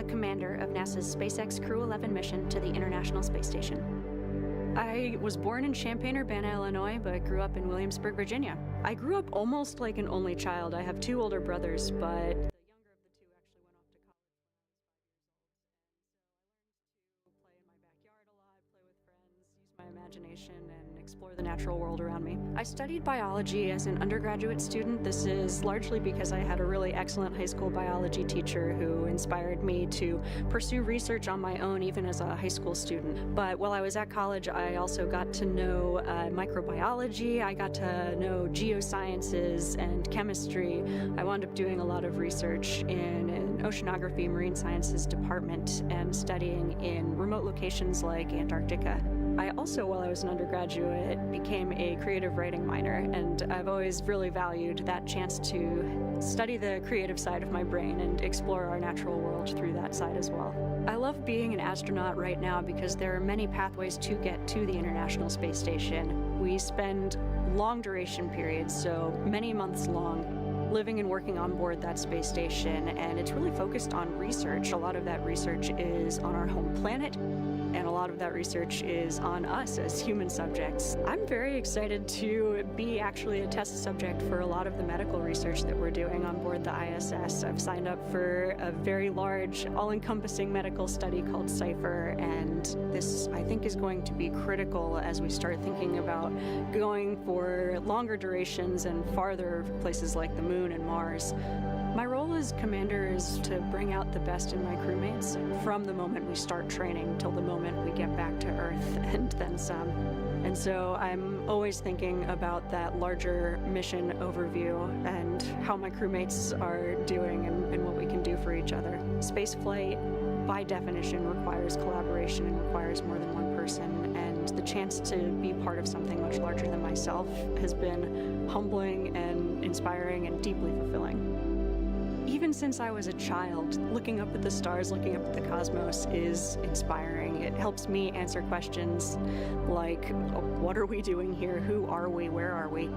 commander of NASA's SPACEX Crew 11 mission to the International Space Station. I was born in Champaign-Urbana, Illinois, but grew up in Williamsburg, Virginia. I grew up almost like an only child. I have two older brothers, but the younger of the two actually went off to college when I was 5 years old. And so I learned to play in my backyard a lot, play with friends, use my imagination, and explore the natural world around me. I studied biology as an undergraduate student. This is largely because I had a really excellent high school biology teacher who inspired me to pursue research on my own, even as a high school student. But while I was at college, I also got to know microbiology. I got to know geosciences and chemistry. I wound up doing a lot of research in an oceanography marine sciences department and studying in remote locations like Antarctica. I also, while I was an undergraduate, became a creative writing minor, and I've always really valued that chance to study the creative side of my brain and explore our natural world through that side as well. I love being an astronaut right now because there are many pathways to get to the International Space Station. We spend long duration periods, so many months long, living and working on board that space station, and it's really focused on research. A lot of that research is on our home planet, and a lot of that research is on us as human subjects. I'm very excited to be actually a test subject for a lot of the medical research that we're doing on board the ISS. I've signed up for a very large, all-encompassing medical study called CIPHER, and this, I think, is going to be critical as we start thinking about going for longer durations and farther places like the Moon and Mars. My role as commander is to bring out the best in my crewmates from the moment we start training till the moment we get back to Earth and then some. And so I'm always thinking about that larger mission overview and how my crewmates are doing and what we can do for each other. Spaceflight, by definition, requires collaboration and requires more than one person, and the chance to be part of something much larger than myself has been humbling and inspiring and deeply fulfilling. Even since I was a child, looking up at the stars, looking up at the cosmos is inspiring. It helps me answer questions like, what are we doing here? Who are we? Where are we?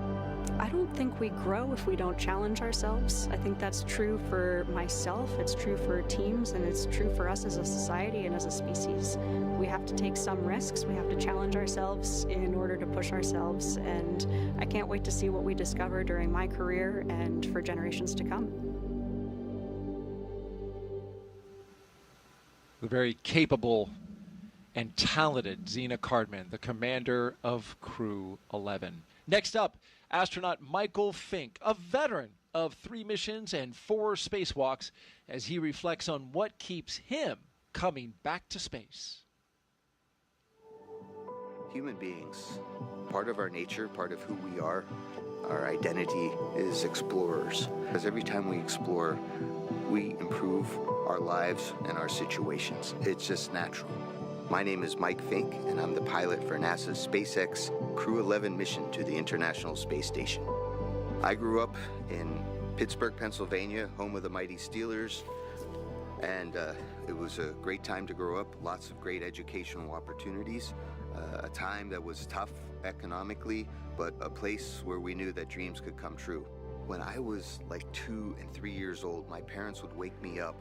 I don't think we grow if we don't challenge ourselves. I think that's true for myself, it's true for teams, and it's true for us as a society and as a species. We have to take some risks, we have to challenge ourselves in order to push ourselves, and I can't wait to see what we discover during my career and for generations to come. The very capable and talented Zena Cardman, the commander of Crew 11. Next up, astronaut Michael Fink, a veteran of 3 missions and 4 spacewalks, as he reflects on what keeps him coming back to space. Human beings, part of our nature, part of who we are, our identity is explorers. Because every time we explore, we improve our lives and our situations. It's just natural. My name is Mike Fink, and I'm the pilot for NASA's SpaceX Crew 11 mission to the International Space Station. I grew up in Pittsburgh, Pennsylvania, home of the mighty Steelers, and it was a great time to grow up, lots of great educational opportunities, a time that was tough economically, but a place where we knew that dreams could come true. When I was like 2 and 3 years old, my parents would wake me up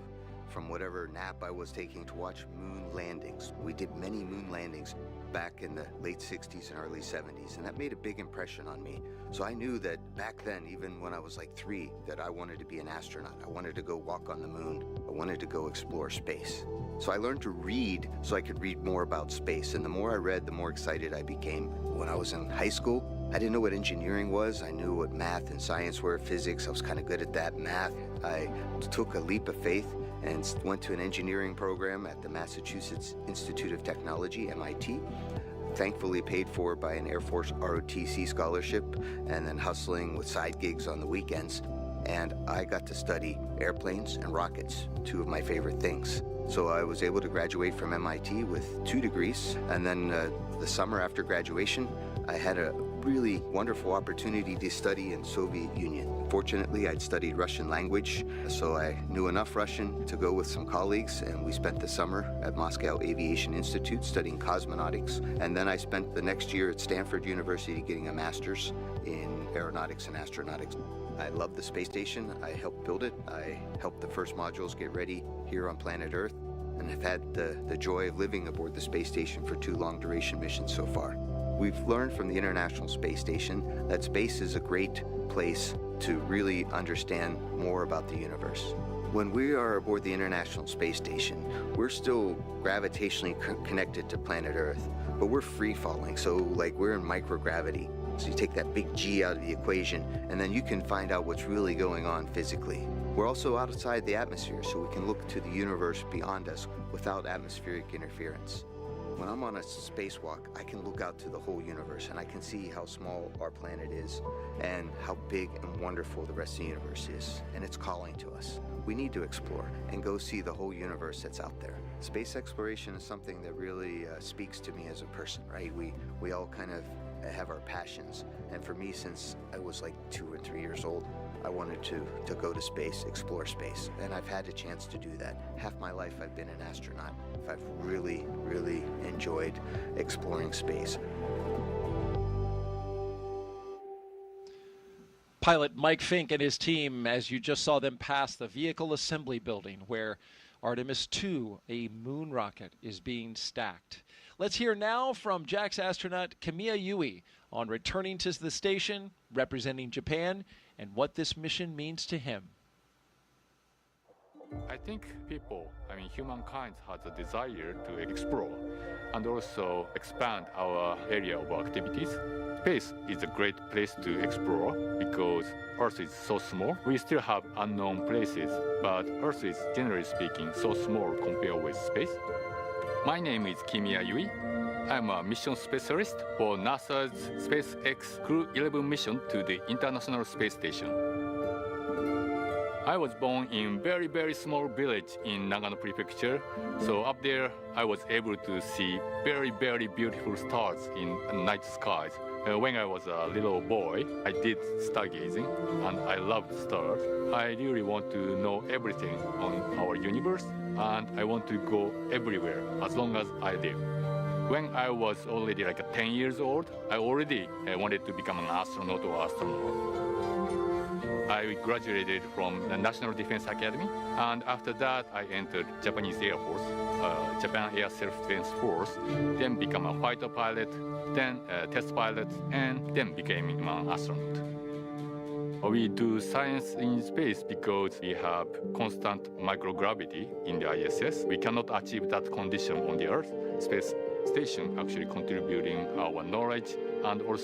from whatever nap I was taking to watch moon landings. We did many moon landings back in the late 60s and early 70s, and that made a big impression on me. So I knew that back then, even when I was like 3, that I wanted to be an astronaut. I wanted to go walk on the moon. I wanted to go explore space. So I learned to read so I could read more about space, and the more I read, the more excited I became. When I was in high school, I didn't know what engineering was. I knew what math and science were, physics. I was kind of good at that. Math. I took a leap of faith and went to an engineering program at the Massachusetts Institute of Technology, MIT. Thankfully paid for by an Air Force ROTC scholarship, and then hustling with side gigs on the weekends. And I got to study airplanes and rockets, 2 of my favorite things. So I was able to graduate from MIT with 2 degrees, and then the summer after graduation, I had a really wonderful opportunity to study in Soviet Union. Fortunately, I'd studied Russian language, so I knew enough Russian to go with some colleagues, and we spent the summer at Moscow Aviation Institute studying cosmonautics. And then I spent the next year at Stanford University getting a master's in aeronautics and astronautics. I love the space station. I helped build it. I helped the first modules get ready here on planet Earth and have had the joy of living aboard the space station for 2 long-duration missions so far. We've learned from the International Space Station that space is a great place to really understand more about the universe. When we are aboard the International Space Station, we're still gravitationally connected to planet Earth, but we're free-falling, so like we're in microgravity. So you take that big G out of the equation, and then you can find out what's really going on physically. We're also outside the atmosphere, so we can look to the universe beyond us without atmospheric interference. When I'm on a spacewalk, I can look out to the whole universe and I can see how small our planet is and how big and wonderful the rest of the universe is. And it's calling to us. We need to explore and go see the whole universe that's out there. Space exploration is something that really speaks to me as a person, right? We all kind of have our passions. And for me, since I was like 2 or 3 years old, I wanted to go to space, explore space, and I've had a chance to do that. Half my life I've been an astronaut. I've really, really enjoyed exploring space. Pilot Mike Fink and his team, as you just saw them pass the vehicle assembly building where Artemis 2, a moon rocket, is being stacked. Let's hear now from JAXA astronaut Kimiya Yui on returning to the station, representing Japan, and what this mission means to him. I think humankind has a desire to explore and also expand our area of activities. Space is a great place to explore because Earth is so small. We still have unknown places, but Earth is, generally speaking, so small compared with space. My name is Kimiya Yui. I'm a mission specialist for NASA's SPACEX Crew 11 mission to the International Space Station. I was born in very, very small village in Nagano Prefecture. So up there, I was able to see very, very beautiful stars in night skies. When I was a little boy, I did stargazing, and I loved stars. I really want to know everything on our universe, and I want to go everywhere as long as I live. When I was already like 10 years old, I already wanted to become an astronaut or astronaut. I graduated from the National Defense Academy, and after that I entered Japanese Air Force, Japan Air Self-Defense Force, then become a fighter pilot, then a test pilot, and then became an astronaut. We do science in space because we have constant microgravity in the ISS. We cannot achieve that condition on the Earth. Space station actually contributing our knowledge and also